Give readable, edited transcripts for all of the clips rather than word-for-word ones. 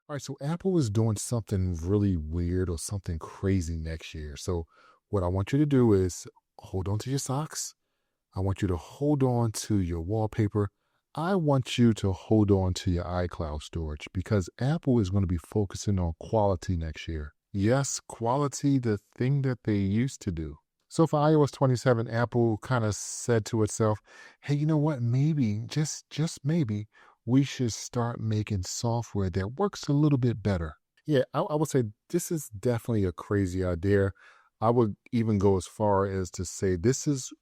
All right, so Apple is doing something really weird or something crazy next year. So, what I want you to do is hold on to your socks. I want you to hold on to your wallpaper. I want you to hold on to your iCloud storage because Apple is going to be focusing on quality next year. Yes, quality, the thing that they used to do. So for iOS 27, Apple kind of said to itself, hey, you know what? Maybe, just maybe, we should start making software that works a little bit better. Yeah, I would say this is definitely a crazy idea. I would even go as far as to say this is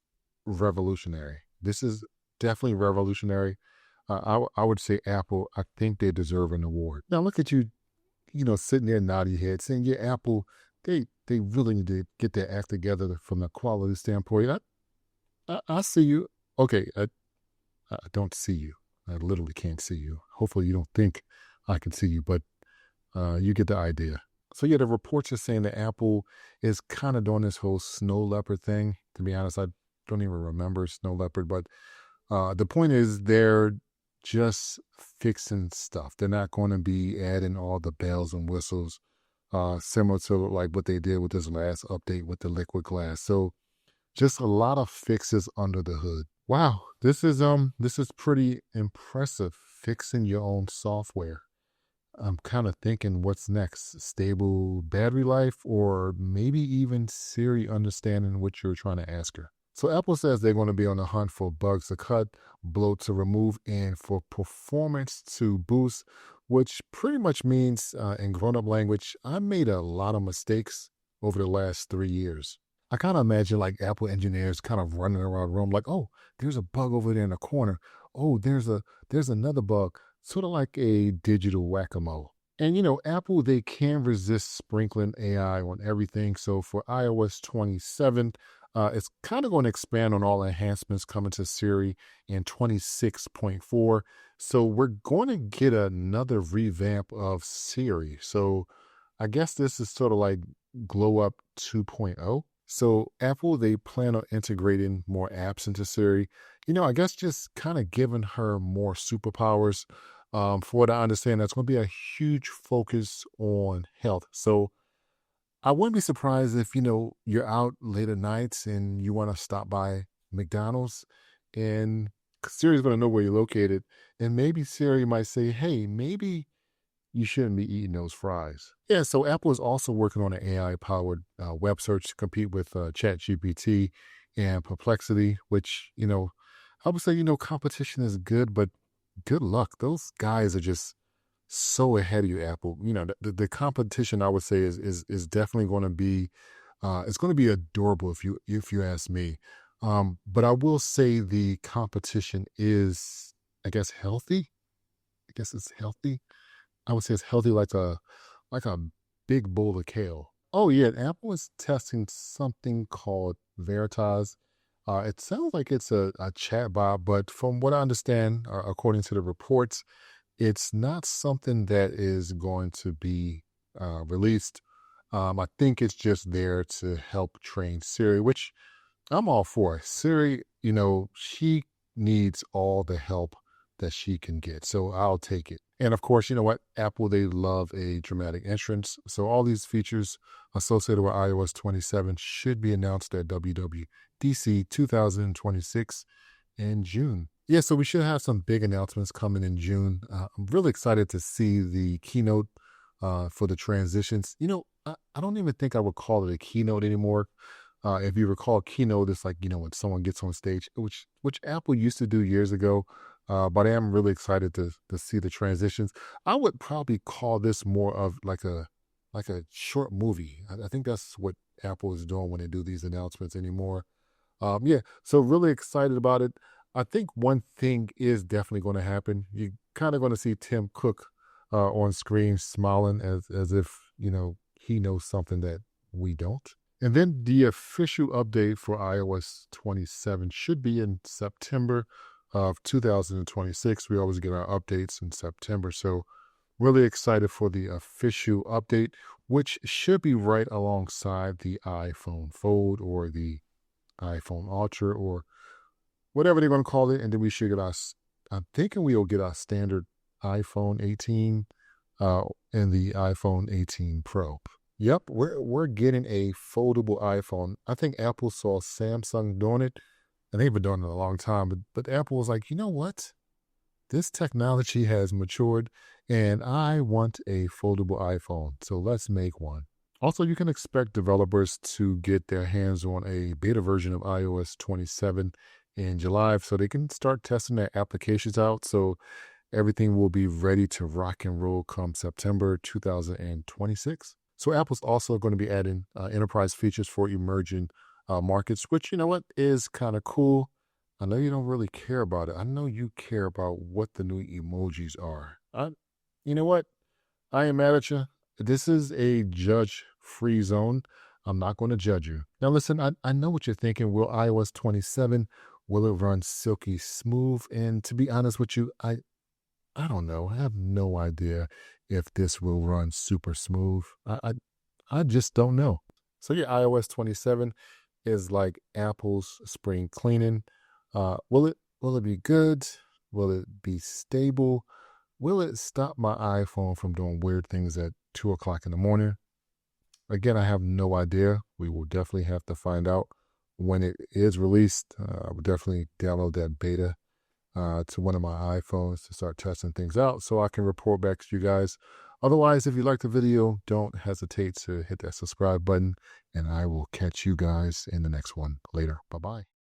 revolutionary. This is definitely revolutionary. I would say Apple, I think they deserve an award. Now look at you, sitting there nodding your head, saying, yeah, Apple, they really need to get their act together from a quality standpoint. I see you. Okay, I don't see you. I literally can't see you. Hopefully you don't think I can see you, but you get the idea. So yeah, the reports are saying that Apple is kind of doing this whole snow leopard thing. To be honest, I don't even remember snow leopard, but the point is they're just fixing stuff. They're not going to be adding all the bells and whistles, similar to like what they did with this last update with the liquid glass. So just a lot of fixes under the hood. Wow, this is pretty impressive. Fixing your own software. I'm kind of thinking what's next? Stable battery life or maybe even Siri understanding what you're trying to ask her. So Apple says they're going to be on the hunt for bugs to cut, bloat to remove, and for performance to boost, which pretty much means in grown-up language, I made a lot of mistakes over the last 3 years. I kind of imagine like Apple engineers kind of running around the room like, oh, there's a bug over there in the corner. Oh, there's another bug, sort of like a digital whack-a-mole. And Apple, they can resist sprinkling AI on everything. So for iOS 27, it's kind of going to expand on all enhancements coming to Siri in 26.4. So we're going to get another revamp of Siri. So I guess this is sort of like Glow Up 2.0. So Apple, they plan on integrating more apps into Siri. I guess just kind of giving her more superpowers. For what I understand, that's going to be a huge focus on health. So I wouldn't be surprised if, you're out late at nights and you want to stop by McDonald's and Siri's going to know where you're located. And maybe Siri might say, hey, maybe you shouldn't be eating those fries. Yeah, so Apple is also working on an AI-powered web search to compete with ChatGPT and Perplexity, which, I would say, competition is good, but good luck. Those guys are just so ahead of you, Apple. The competition I would say is definitely going to be it's going to be adorable if you ask me. But I will say the competition is, I guess, healthy. I guess it's healthy. I would say it's healthy like a big bowl of kale. Oh yeah, Apple is testing something called Veritas. It sounds like it's a chatbot, but from what I understand, according to the reports, it's not something that is going to be released. I think it's just there to help train Siri, which I'm all for. Siri, she needs all the help that she can get. So I'll take it. And of course, you know what? Apple, they love a dramatic entrance. So all these features associated with iOS 27 should be announced at WWDC 2026 in June. Yeah, so we should have some big announcements coming in June. I'm really excited to see the keynote for the transitions. I don't even think I would call it a keynote anymore. If you recall, keynote is like when someone gets on stage, which Apple used to do years ago. But I am really excited to see the transitions. I would probably call this more of like a short movie. I think that's what Apple is doing when they do these announcements anymore. Yeah, so really excited about it. I think one thing is definitely going to happen. You're kind of going to see Tim Cook on screen smiling as if he knows something that we don't. And then the official update for iOS 27 should be in September of 2026. We always get our updates in September. So really excited for the official update, which should be right alongside the iPhone Fold or the iPhone Ultra or whatever they're going to call it. And then we should get I'm thinking we'll get our standard iPhone 18 uh, in the iPhone 18 Pro. Yep, we're getting a foldable iPhone. I think Apple saw Samsung doing it, and they've been doing it a long time. But Apple was like, you know what? This technology has matured, and I want a foldable iPhone. So let's make one. Also, you can expect developers to get their hands on a beta version of iOS 27 in July so they can start testing their applications out. So everything will be ready to rock and roll come September 2026. So Apple's also going to be adding enterprise features for emerging markets, which, you know what, is kind of cool. I know you don't really care about it. I know you care about what the new emojis are. You know what? I ain't mad at you. This is a judge-free zone. I'm not going to judge you. Now, listen, I know what you're thinking. Will iOS 27, will it run silky smooth? And to be honest with you, I don't know. I have no idea if this will run super smooth. I just don't know. So yeah, iOS 27 is like Apple's spring cleaning. Will it be good? Will it be stable? Will it stop my iPhone from doing weird things at 2 o'clock in the morning? Again, I have no idea. We will definitely have to find out when it is released. I will definitely download that beta to one of my iPhones to start testing things out so I can report back to you guys. Otherwise, if you like the video, don't hesitate to hit that subscribe button, and I will catch you guys in the next one later. Bye bye.